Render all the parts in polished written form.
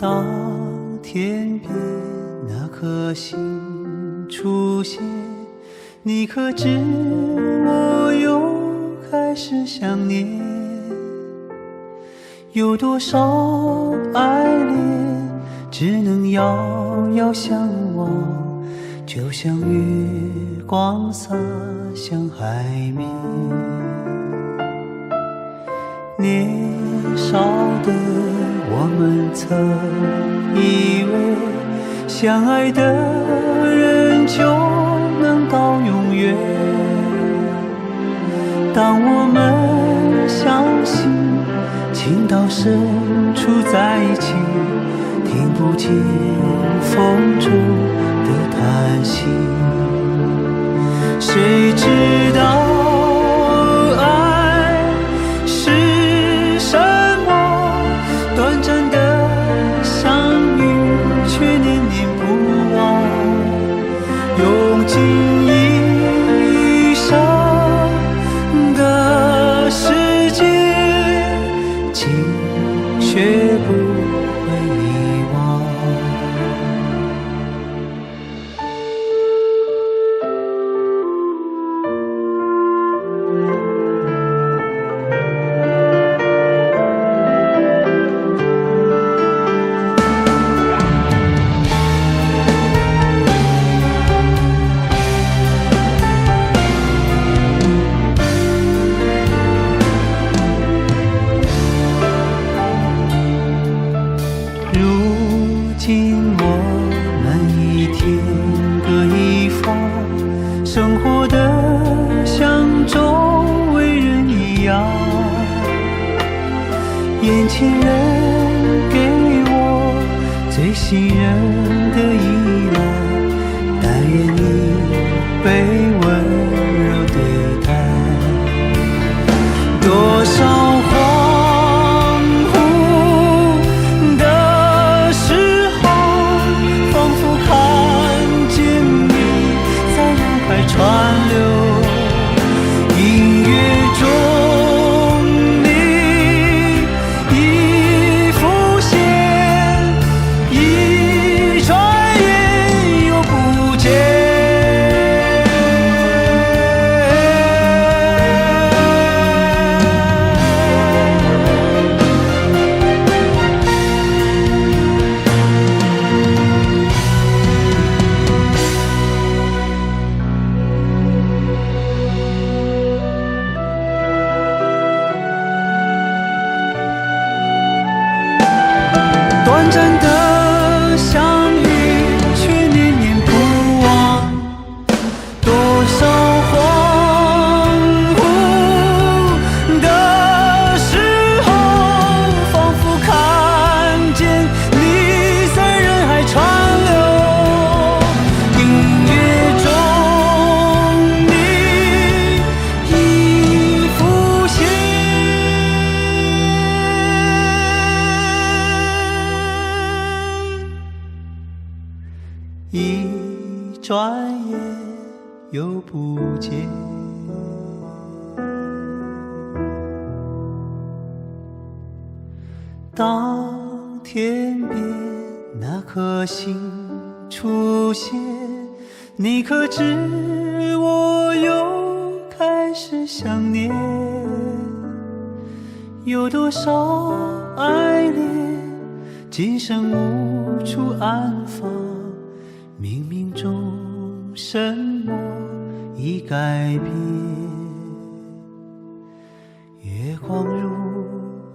当天边那颗星出现，你可知我又开始想念？有多少爱恋只能遥遥相望，就像月光洒向海面。年少的我们曾以为相爱的人就能到永远，当我们相信情到深处在一起，听不见风中的叹息。谁知道爱是什么？短暂的相遇却念念不忘，用尽一生的时间，竟学不会遗忘。如今我们一天各一方，生活得像周围人一样。眼前人给我最信任的依赖，但愿你被温柔对待。多少恍惚的时候，仿佛看见你在人海川流。音乐中你已浮现，一转眼又不见。短暂的相遇却念念不忘，多少恍惚的时候，仿佛看见你在人海川流。音乐中你已浮现，一转眼又不见。当天边那颗星出现，你可知我又开始想念？有多少爱恋今生无处安放，冥冥中什么已改变？月光如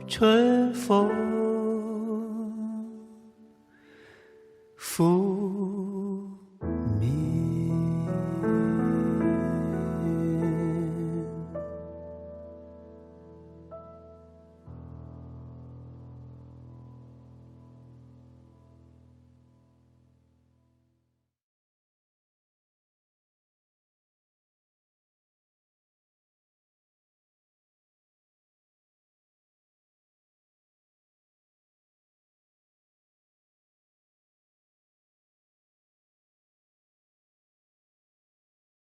春风拂